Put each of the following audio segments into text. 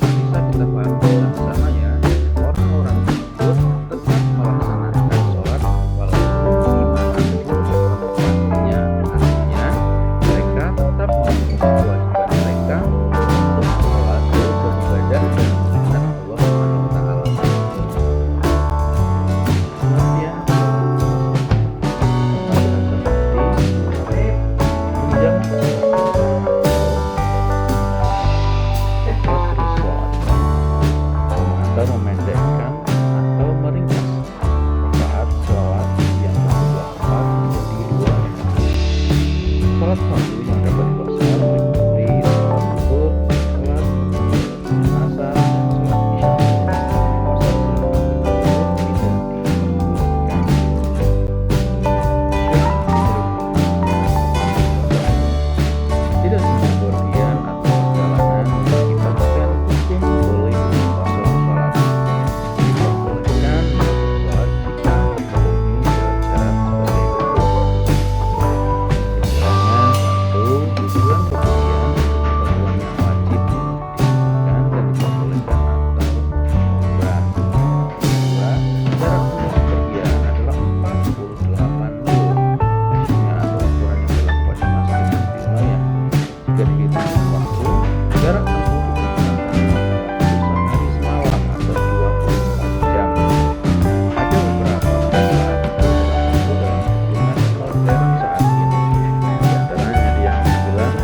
Bisa kita pahami bersama ya, orang-orang tersebut tetap melaksanakan sholat walaupun dimanapun tempatnya. Artinya, mereka tetap memenuhi kewajiban mereka untuk sholat dan beribadah dan mengingat Allah Subhanahu wa Ta'ala. Pengertian seperti menjalankan atau memendekkan atau meringkas rakaat sholat yang berjumlah 4 menjadi 2 rakaat. Sholat fardu yang dapat dikosor meliputi sholat zuhur, sholat asar, dan sholat isya. Kosor sholat tersebut tidak diperbolehkan. Tidak semua berdian atau perjalanan mengakibatkan hukum boleh mengkosor sholat. Diperbolehkan mengkosor sholat jika memenuhi syarat-syarat sebagai berikut. Misalnya, 1. Tujuan berpergian keperluan yang wajib dilakukan dan diperbolehkan atau umrah. 2. Jarak tempuh bepergian adalah 48 mil. Maksudnya atau ukuran yang berlaku pada masing-masing wilayah. Jika dihitung waktu, jarak tempuh diperkirakan dari Semarang atau 24 jam. Ada beberapa pesawat tempuh dalam hitungan modern saat ini. Di antaranya ada yang bilang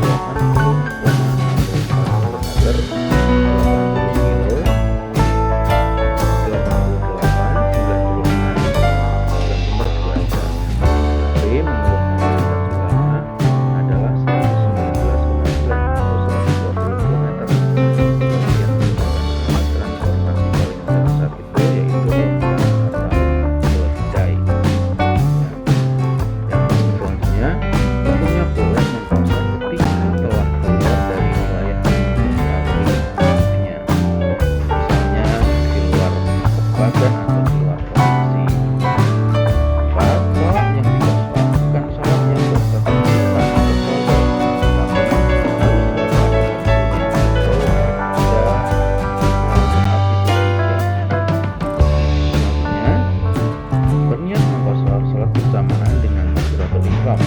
80,1 km/h, 80 kilo, 88, 96, dan nomor 2 jam. Tapi menurut pendapat ulama adalah 119,9 atau 120 km. Kemudian menggunakan alat transportasi paling terbesar itu yaitu Jakarta Keledai. Yang selanjutnya, tentunya boleh mengkosor ketika telah keluar dari wilayah administratifnya, misalnya di luar kabupaten atau di luar provinsi. 4. Sholat yang dikosor bukan sholat yang berkedudukan atau qadha, tapi harus sholat pada waktunya. Selanjutnya, berniat mengkosor sholat bersamaan dengan takbiratul ihram.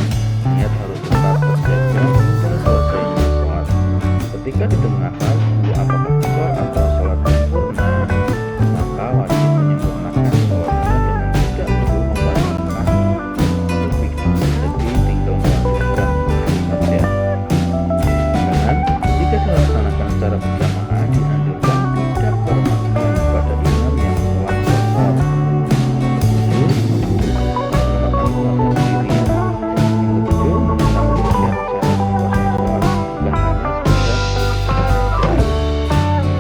Niat harus tetap terjaga hingga selesainya sholat. Ketika di tengah ragu apakah qadha atau sholat sempurna, maka wajib menyempurnakan sholatnya dengan tidak perlu membandingkan lebih. Jadi tinggal melanjutkan saja. Dan jika dilaksanakan secara berjamaah, dianjurkan tidak bermakmum pada imam yang telah kosor. 7. Menggunakan sholatnya sendiri. Yang ke-7. Mengetahui syarat-syarat kosor sholat, bukan hanya sekedar saja.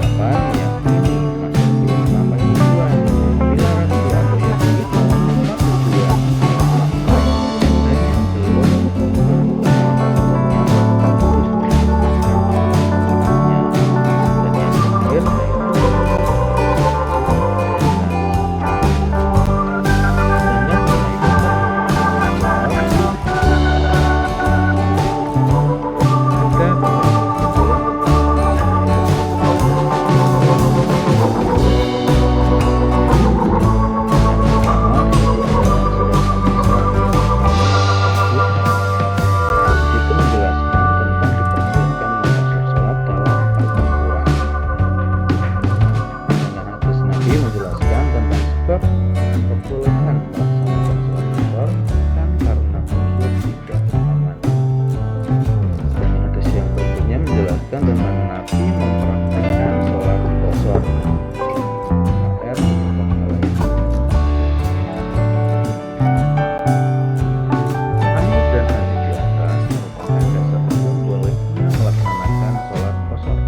8. Meyakini maksud sampai tujuan. Bila ragu atau yakin tempat tujuan, maka dan yang belum berulama maksudnya tetap harus dilakukan tempatnya. Dan yang terakhir, menjelaskan tentang sebab perbolehan melaksanakan sholat qasar bukan karena unsur tidak aman. Dan hadis yang berikutnya menjelaskan tentang Nabi mempraktikkan sholat qasar. AR Hadis dan hadis di atas merupakan dasar hukum bolehnya melaksanakan sholat qasar.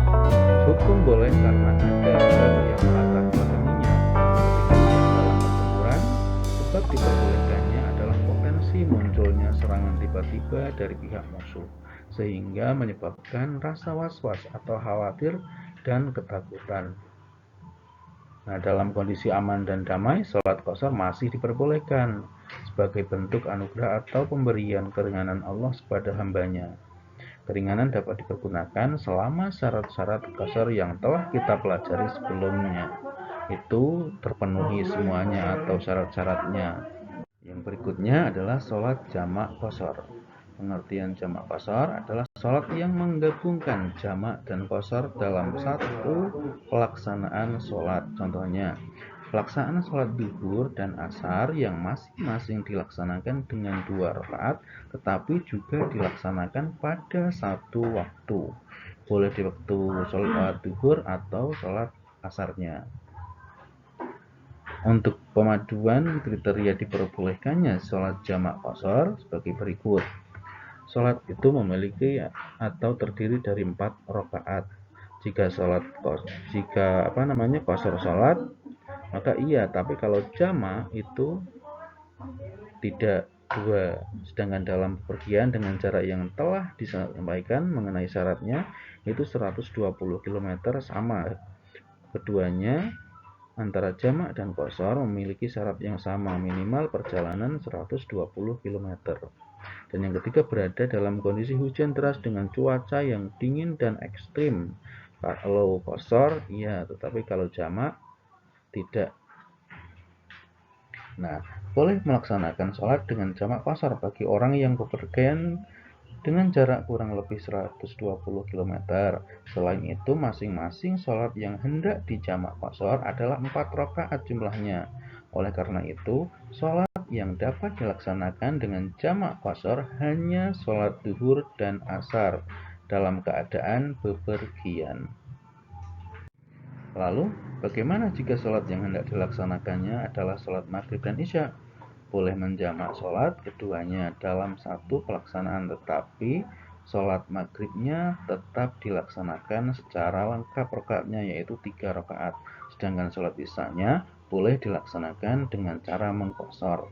Hukum boleh karena ada sebab yang melatar belakanginya. Ketika tidak dalam pertempuran, sebab diperbolehkannya adalah potensi munculnya serangan tiba-tiba dari pihak musuh, sehingga menyebabkan rasa was-was atau khawatir dan ketakutan. Nah, dalam kondisi aman dan damai, sholat qasar masih diperbolehkan sebagai bentuk anugerah atau pemberian keringanan Allah kepada hambanya. Keringanan dapat dipergunakan selama syarat-syarat qasar yang telah kita pelajari sebelumnya itu terpenuhi semuanya atau syarat-syaratnya. Yang berikutnya adalah sholat jamak qasar. Pengertian jamak qasar adalah sholat yang menggabungkan jamak dan qasar dalam satu pelaksanaan sholat. Contohnya, pelaksanaan sholat zuhur dan asar yang masing-masing dilaksanakan dengan 2 rakaat, tetapi juga dilaksanakan pada satu waktu. Boleh di waktu sholat zuhur atau sholat asarnya. Untuk pemaduan kriteria diperbolehkannya sholat jamak qasar sebagai berikut. Sholat itu memiliki atau terdiri dari 4 rakaat. Jika qasar sholat, maka iya, tapi kalau jamak itu tidak 2. Sedangkan dalam bepergian dengan jarak yang telah disampaikan mengenai syaratnya itu 120 km sama. Keduanya antara jamak dan qasar memiliki syarat yang sama, minimal perjalanan 120 km. Dan yang ketiga, berada dalam kondisi hujan deras dengan cuaca yang dingin dan ekstrim. Kalau qasar iya, tetapi kalau jamak tidak. Nah, boleh melaksanakan sholat dengan jamak qasar bagi orang yang bepergian dengan jarak kurang lebih 120 km. Selain itu, masing-masing sholat yang hendak dijamak qasar adalah 4 rakaat jumlahnya. Oleh karena itu, sholat yang dapat dilaksanakan dengan jamak qasar hanya sholat zuhur dan asar dalam keadaan bepergian. Lalu, bagaimana jika sholat yang hendak dilaksanakannya adalah sholat maghrib dan isya? Boleh menjamak sholat keduanya dalam satu pelaksanaan, tetapi sholat maghribnya tetap dilaksanakan secara lengkap rakaatnya, yaitu 3 rakaat. Sedangkan sholat isyanya boleh dilaksanakan dengan cara mengqasar.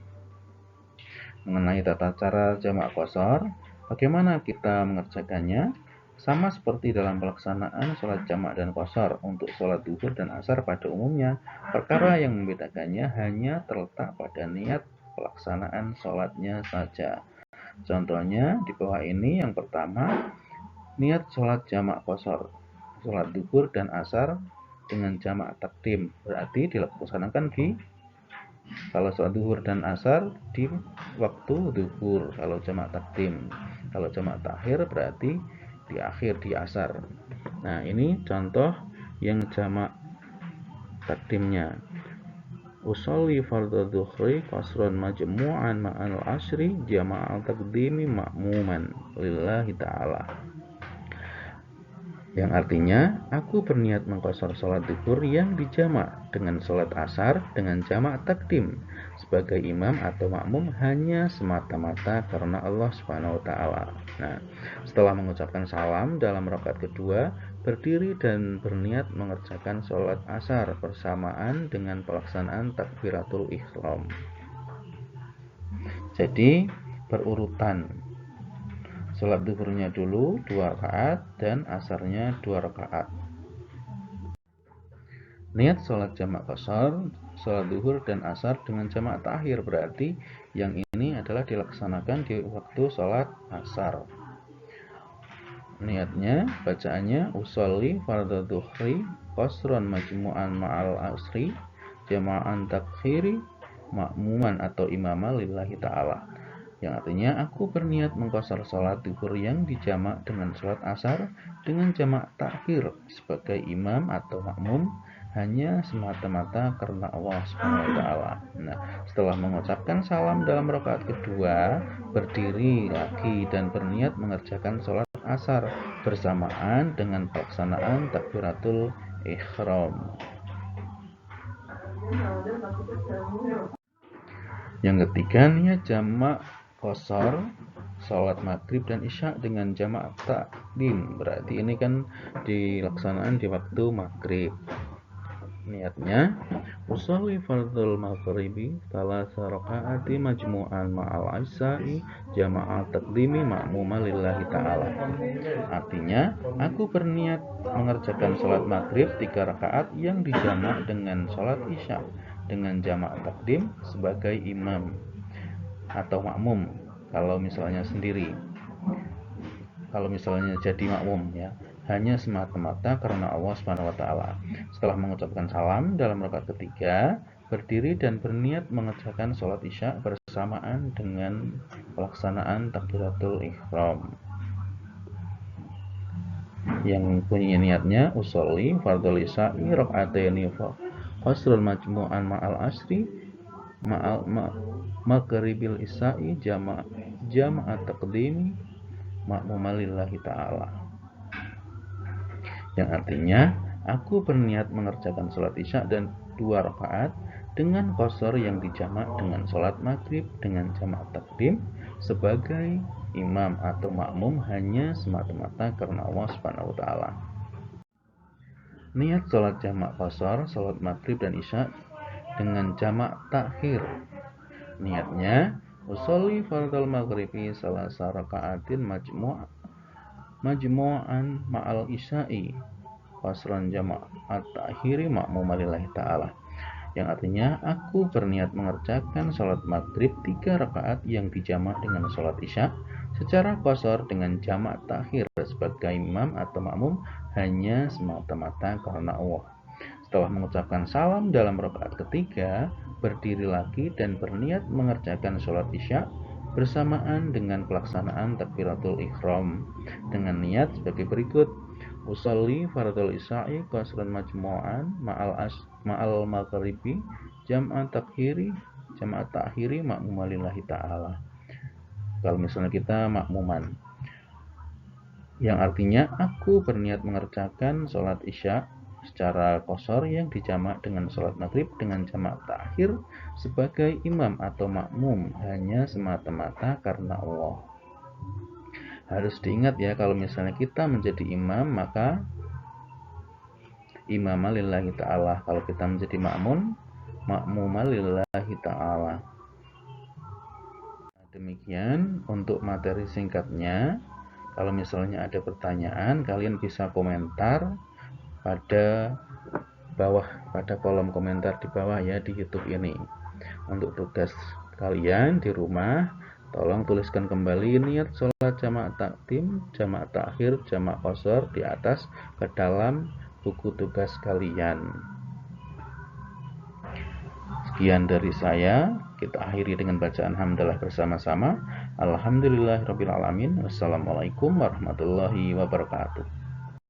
Mengenai tata cara jamak qasar, bagaimana kita mengerjakannya? Sama seperti dalam pelaksanaan sholat jamak dan qasar. Untuk sholat zuhur dan asar pada umumnya, perkara yang membedakannya hanya terletak pada niat pelaksanaan sholatnya saja. Contohnya di bawah ini. Yang pertama, niat sholat jamak qasar, sholat zuhur dan asar dengan jamak takdim, berarti dilaksanakan kalau sholat zuhur dan asar di waktu zuhur kalau jamak takdim. Kalau jamak takhir berarti di akhir, di asar. Nah, ini contoh yang jamak takdimnya. Usolli fardhu dhuhri qasran majmu'an ma'al asri jama'al taqdimi ma'muman lillahi ta'ala. Yang artinya, aku berniat mengqasar sholat zuhur yang dijamak dengan sholat asar dengan jamak takdim sebagai imam atau makmum hanya semata-mata karena Allah Subhanahu wa taala. Nah, setelah mengucapkan salam dalam rakaat kedua, berdiri dan berniat mengerjakan sholat asar bersamaan dengan pelaksanaan takbiratul ihram. Jadi berurutan. Sholat zuhurnya dulu 2 rakaat dan asarnya 2 rakaat. Niat sholat jamak qasar, sholat zuhur dan asar dengan jamak takhir, berarti yang ini adalah dilaksanakan di waktu sholat asar. Niatnya, bacaannya usolli fardhu dhuhri qasran majmu'an ma'al asri jama'an takhiri ma'muman atau imama lillahi ta'ala. Yang artinya, aku berniat mengqasar sholat zuhur yang dijamak dengan sholat asar dengan jamak takhir sebagai imam atau makmum hanya semata-mata karena Allah Subhanahu wa taala. Nah, setelah mengucapkan salam dalam rakaat kedua, berdiri lagi dan berniat mengerjakan sholat asar bersamaan dengan pelaksanaan takbiratul ihram. Yang ketiga, niat jamak qasar sholat maghrib dan isya dengan jamak takdim, berarti ini kan dilaksanakan di waktu maghrib. Niatnya, usolli fardhul maghribi thalatha rakaati majmu'an ma'al isya'i jama'at takdimi ma'muma lillahi ta'ala. Artinya, aku berniat mengerjakan sholat maghrib 3 rakaat yang dijamak dengan sholat isya dengan jamak takdim sebagai imam atau makmum kalau misalnya sendiri. kalau misalnya jadi makmum ya, hanya semata-mata karena Allah Subhanahu wa taala. Setelah mengucapkan salam dalam rakaat ketiga, berdiri dan berniat mengerjakan sholat isya bersamaan dengan pelaksanaan takbiratul ihram. Yang punya niatnya usolli fardhu isya'i raka'ataini qasrul majmu'an ma'al asri ma'al maghribil isya'i jama'at taqdimi ma'muman lillahi ta'ala. Yang artinya, aku berniat mengerjakan sholat isya dan 2 rakaat dengan qasar yang dijamak dengan sholat maghrib dengan jamak takdim sebagai imam atau makmum hanya semata-mata karena Allah Subhanahu wa taala. Niat sholat jamak qasar, sholat maghrib dan isya dengan jamak takhir. Niatnya usolli fardal maghribi salasa raka'atin majmu'an ma'al isya'i qasran jama'at takhiri ma'muman lillahi ta'ala. Yang artinya, aku berniat mengerjakan sholat maghrib 3 rakaat yang dijamak dengan sholat isya secara qasar dengan jamak takhir sebagai imam atau makmum hanya semata-mata karena Allah. Setelah mengucapkan salam dalam rakaat ketiga, berdiri lagi dan berniat mengerjakan sholat isya bersamaan dengan pelaksanaan takbiratul ihram dengan niat sebagai berikut: usolli fardhul isya'i qasran majmu'an ma'al maghribi jam'at takhiri ma'muman lillahi ta'ala. Kalau misalnya kita makmuman, yang artinya aku berniat mengerjakan sholat isya secara qasar yang dijamak dengan sholat maghrib dengan jamak takhir sebagai imam atau makmum hanya semata-mata karena Allah. Harus diingat ya, kalau misalnya kita menjadi imam maka imam lillahi ta'ala. Kalau kita menjadi makmum lillahi ta'ala. Demikian untuk materi singkatnya. Kalau misalnya ada pertanyaan, kalian bisa komentar pada bawah, pada kolom komentar di bawah ya di YouTube ini. Untuk tugas kalian di rumah, tolong tuliskan kembali niat sholat jamak takdim, jamak takhir, jamak qasar di atas ke dalam buku tugas kalian. Sekian dari saya. Kita akhiri dengan bacaan hamdalah bersama-sama. Alhamdulillahirabbil alamin. Wassalamualaikum warahmatullahi wabarakatuh.